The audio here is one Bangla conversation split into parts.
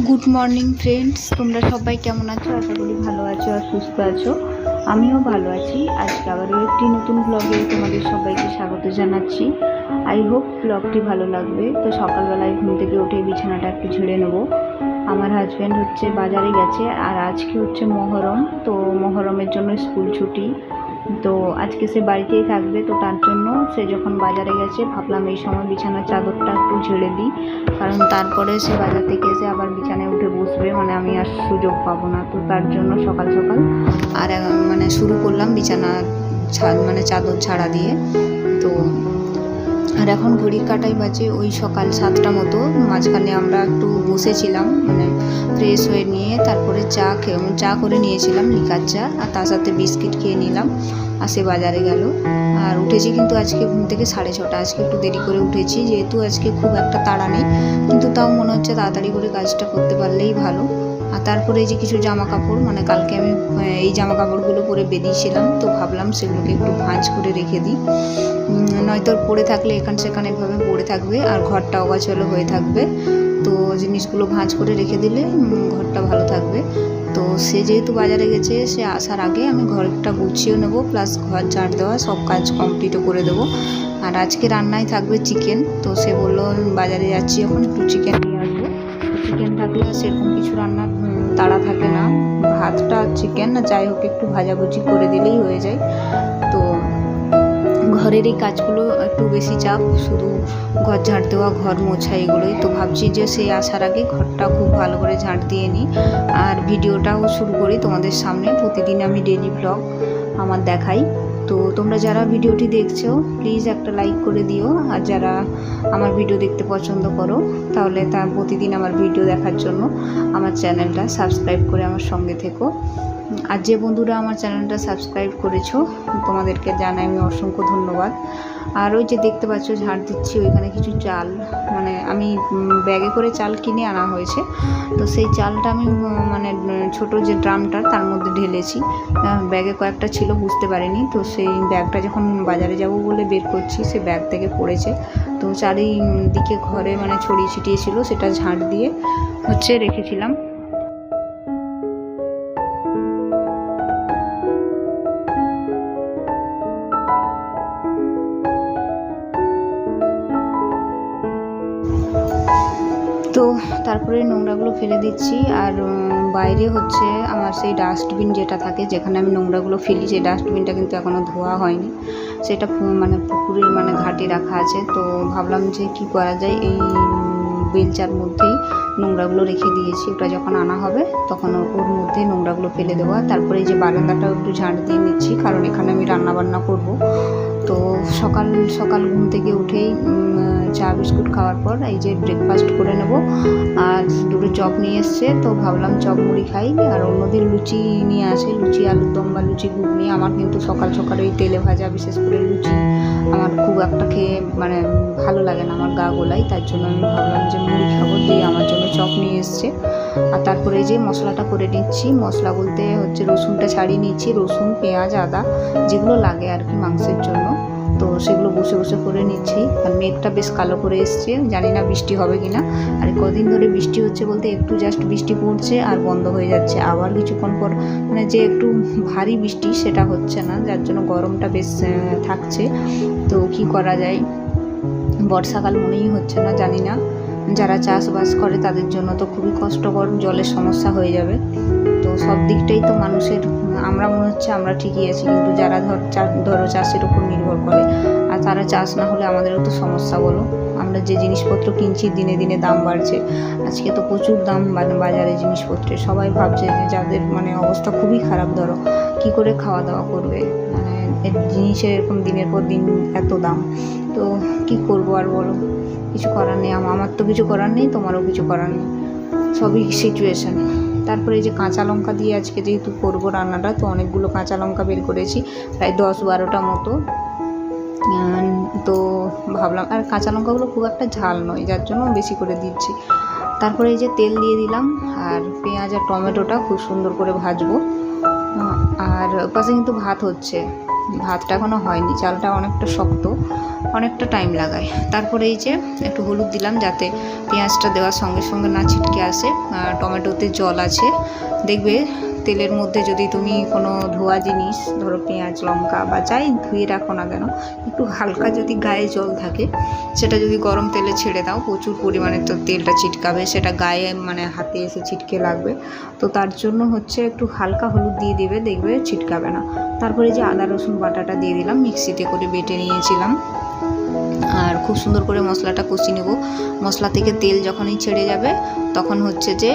গুড মর্নিং ফ্রেন্ডস, তোমরা সবাই কেমন আছো? আশা করি ভালো আছো আর সুস্থ আছো। আমিও ভালো আছি। আজকে আবারও একটি নতুন ব্লগে তোমাদের সবাইকে স্বাগত জানাচ্ছি। আই হোপ ব্লগটি ভালো লাগবে। তো সকালবেলায় ঘুম থেকে উঠে বিছানাটা একটু ঝেড়ে নেবো। আমার হাজব্যান্ড হচ্ছে বাজারে গেছে, আর আজকে হচ্ছে মহরম। তো মহরমের জন্য স্কুল ছুটি, তো আজকে সে বাড়িতেই থাকবে। তো তার জন্য সে যখন বাজারে গেছে, ভাবলাম এই সময় বিছানার চাদরটা একটু ঝেড়ে দিই, কারণ তারপরে সে বাজার থেকে এসে আবার বিছানায় উঠে বসবে, মানে আমি আর সুযোগ পাবো না। তো তার জন্য সকাল সকাল আর শুরু করলাম বিছানা চাদর ঝাড়া দিয়ে। তো আর এখন ঘড়ির কাঁটাই বাজে ওই সকাল 7টা মতো। মাঝখানে আমরা একটু বসেছিলাম, ফ্রেশ হয়ে নিয়ে তারপরে চা করে নিয়েছিলাম, লিকার চা, আর তার সাথে বিস্কিট খেয়ে নিলাম। আর সে বাজারে গেল। আর উঠেছি কিন্তু আজকে ঘুম থেকে 6:30। আজকে একটু দেরি করে উঠেছি, যেহেতু আজকে খুব একটা তাড়া নেই, কিন্তু তাও মনে হচ্ছে তাড়াতাড়ি করে কাজটা করতে পারলেই ভালো। আর তারপরে এই যে কিছু জামা কাপড়, কালকে আমি এই জামা কাপড়গুলো পরে বেরিয়েছিলাম, তো ভাবলাম সেগুলোকে একটু ভাঁজ করে রেখে দিই, নয়তো পরে থাকলে সেখানে এভাবে পড়ে থাকবে আর ঘরটা অগোছালো হয়ে থাকবে। তো জিনিসগুলো ভাঁজ করে রেখে দিলে ঘরটা ভালো থাকবে। তো সে যেহেতু বাজারে গেছে, সে আসার আগে আমি ঘরটা গুছিয়ে নেবো, প্লাস ঘর ঝাড় দেওয়া সব কাজ কমপ্লিটও করে দেবো। আর আজকে রান্নায় থাকবে চিকেন। তো সে বললো বাজারে যাচ্ছি যখন একটু চিকেন নিয়ে আসবো। চিকেন থাকলে সেরকম কিছু রান্নার তাড়া থাকে না, ভাতটা চিকেন না যাই হোক একটু ভাজাভুজি করে দিলেই হয়ে যায়। তো ঘরের এই কাজগুলো একটু বেশি চাপ, শুধু ঘর ঝাড় দেওয়া, ঘর মোছা, এগুলোই। তো ভাবছি যে সে আসার আগে ঘরটা খুব ভালো করে ঝাড় দিয়ে নিই, আর ভিডিওটাও শুরু করি তোমাদের সামনে। প্রতিদিন আমি ডেইলি ব্লগ আমার দেখাই। তো তোমরা যারা ভিডিওটি দেখছো প্লিজ একটা লাইক করে দিও, আর যারা আমার ভিডিও দেখতে পছন্দ করো তাহলে প্রতিদিন আমার ভিডিও দেখার জন্য আমার চ্যানেলটা সাবস্ক্রাইব করে আমার সঙ্গে থেকো। আর যে বন্ধুরা আমার চ্যানেলটা সাবস্ক্রাইব করেছো তোমাদেরকে জানাই আমি অসংখ্য ধন্যবাদ। আর ওই যে দেখতে পাচ্ছ ঝাড় দিচ্ছি, ওইখানে কিছু চাল, আমি ব্যাগে করে চাল কিনে আনা হয়েছে। তো সেই চালটা আমি ছোট যে ড্রামটা তার মধ্যে ঢেলেছি। ব্যাগে কয়েকটা ছিল, বুঝতে পারিনি। তো সেই ব্যাগটা যখন বাজারে যাব বলে বের করছি, সে ব্যাগ থেকে পড়েছে। তো চারিদিকে ঘরে ছড়িয়ে ছিটিয়ে ছিল, সেটা ঝাড় দিয়ে রেখেছিলাম। তো তারপরে নোংরাগুলো ফেলে দিচ্ছি। আর বাইরে আমার সেই ডাস্টবিন যেটা থাকে, যেখানে আমি নোংরাগুলো ফেলি, সেই ডাস্টবিনটা কিন্তু এখনও ধোয়া হয়নি। সেটা পুকুরের ঘাটে রাখা আছে। তো ভাবলাম যে কি করা যায়, এই বেলচার মধ্যেই নোংরাগুলো রেখে দিয়েছি। ওটা যখন আনা হবে তখন ওর মধ্যে নোংরাগুলো ফেলে দেওয়া। তারপরে এই যে বারান্দাটাও একটু ঝাড় দিয়ে নিচ্ছি, কারণ এখানে আমি রান্নাবান্না করব। তো সকাল সকাল ঘুম থেকে উঠেই চা বিস্কুট খাওয়ার পর এই যে ব্রেকফাস্ট করে নেব। আর দুটো চপ নিয়ে এসছে, তো ভাবলাম চপ মুড়ি খাই। আর অন্যদিন লুচি নিয়ে আসে, লুচি আলুর দম বা লুচি ঘুগনি। আমার কিন্তু সকাল সকাল ওই তেলে ভাজা, বিশেষ করে লুচি আমার খুব একটা খেয়ে ভালো লাগে না, আমার গা গোলাই। তার জন্য আমি ভাবলাম যে মুড়ি খাবো, দিয়ে আমার জন্য চপ নিয়ে এসছে। আর তারপরে যে মশলাটা করে নিচ্ছি, মশলা বলতে রসুনটা ছাড়িয়ে নিচ্ছি, রসুন, পেঁয়াজ, আদা যেগুলো লাগে আর কি মাংসের জন্য। তো সেগুলো বসে বসে করে নিচ্ছি। আর মেঘটা বেশ কালো করে এসছে, জানি না বৃষ্টি হবে কিনা। আর কদিন ধরে বৃষ্টি হচ্ছে বলতে একটু জাস্ট বৃষ্টি পড়ছে আর বন্ধ হয়ে যাচ্ছে, আবার কিছুক্ষণ পর যে একটু ভারী বৃষ্টি সেটা হচ্ছে না, যার জন্য গরমটা বেশ থাকছে। তো কি করা যায়, বর্ষাকাল মনেই হচ্ছে না। জানি না, যারা চাষবাস করে তাদের জন্য তো খুবই কষ্টকর, জলের সমস্যা হয়ে যাবে। তো সব দিকটাই তো মানুষের, আমরা মনে হচ্ছে আমরা ঠিকই আছি, কিন্তু যারা ধরো চাষের উপর নির্ভর করে, আর তারা চাষ না হলে আমাদেরও তো সমস্যা। বলো, আমরা যে জিনিসপত্র কিনছি দিনে দিনে দাম বাড়ছে। আজকে তো প্রচুর দাম বাজারে জিনিসপত্রের। সবাই ভাবছে যে যাদের অবস্থা খুবই খারাপ, ধরো কি করে খাওয়া দাওয়া করবে, জিনিসের এরকম দিনের পর দিন এত দাম। তো কি করবো আর বলো, কিছু করার নেই। আমার তো কিছু করার নেই, তোমারও কিছু করার নেই, সবই সিচুয়েশান। তারপরে এই যে কাঁচা লঙ্কা দিয়ে আজকে যেহেতু করবো রান্নাটা, তো অনেকগুলো কাঁচা লঙ্কা বের করেছি, প্রায় 10-12টা মতো। তো ভাবলাম, আর কাঁচা লঙ্কাগুলো খুব একটা ঝাল নয়, যার জন্য বেশি করে দিচ্ছি। তারপরে এই যে তেল দিয়ে দিলাম, আর পেঁয়াজ আর টমেটোটা খুব সুন্দর করে ভাজবো। আর পাশে কিন্তু ভাত হচ্ছে, ভাতটা এখনও হয়নি, চালটা অনেকটা শক্ত, অনেকটা টাইম লাগায়। তারপরে এই যে একটু হলুদ দিলাম যাতে পেঁয়াজটা দেওয়ার সঙ্গে সঙ্গে না ছিটকে আসে। টমেটোতে জল আছে, দেখবে তেলের মধ্যে যদি তুমি কোনো ধোয়া জিনিস, ধরো পেঁয়াজ লঙ্কা বা যাই ধুয়ে রাখো না কেন, একটু হালকা যদি গায়ে জল থাকে, সেটা যদি গরম তেলে ছেড়ে দাও প্রচুর পরিমাণে তো তেলটা ছিটকাবে, সেটা গায়ে মানে হাতে এসে ছিটকে লাগবে। তো তার জন্য হচ্ছে একটু হালকা হলুদ দিয়ে দেবে, দেখবে ছিটকাবে না। তারপরে যে আদা রসুন বাটাটা দিয়ে দিলাম, মিক্সিতে করে বেটে নিয়েছিলাম। আর খুব সুন্দর করে মশলাটা কষিয়ে নেব। মশলা থেকে তেল যখনই ছেড়ে যাবে তখন হচ্ছে যে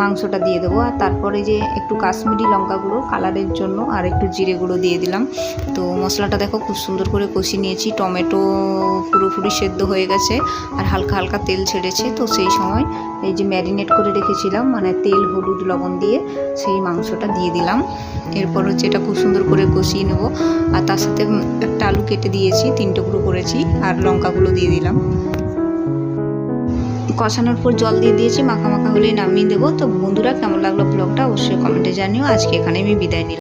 মাংসটা দিয়ে দেবো। আর তারপরে যে একটু কাশ্মীরি লঙ্কা গুঁড়ো কালারের জন্য আর একটু জিরে গুঁড়ো দিয়ে দিলাম। তো মশলাটা দেখো খুব সুন্দর করে কষিয়ে নিয়েছি। টমেটো পুরোপুরি সেদ্ধ হয়ে গেছে আর হালকা হালকা তেল ছেড়েছে। তো সেই সময় এই যে ম্যারিনেট করে রেখেছিলাম মানে তেল হলুদ লবণ দিয়ে, সেই মাংসটা দিয়ে দিলাম। এরপর হচ্ছে এটা খুব সুন্দর করে কষিয়ে নেব। আর তার সাথে একটা আলু কেটে দিয়েছি, 3 টুকরো করেছি, আর লঙ্কাগুলো দিয়ে দিলাম। কষানোর পর জল দিয়ে দিয়েছি, মাখা মাখা হলেই নামিয়ে দেবো। তো বন্ধুরা, কেমন লাগলো ব্লগটা অবশ্যই কমেন্টে জানিও। আজকে এখানে আমি বিদায় নিলাম।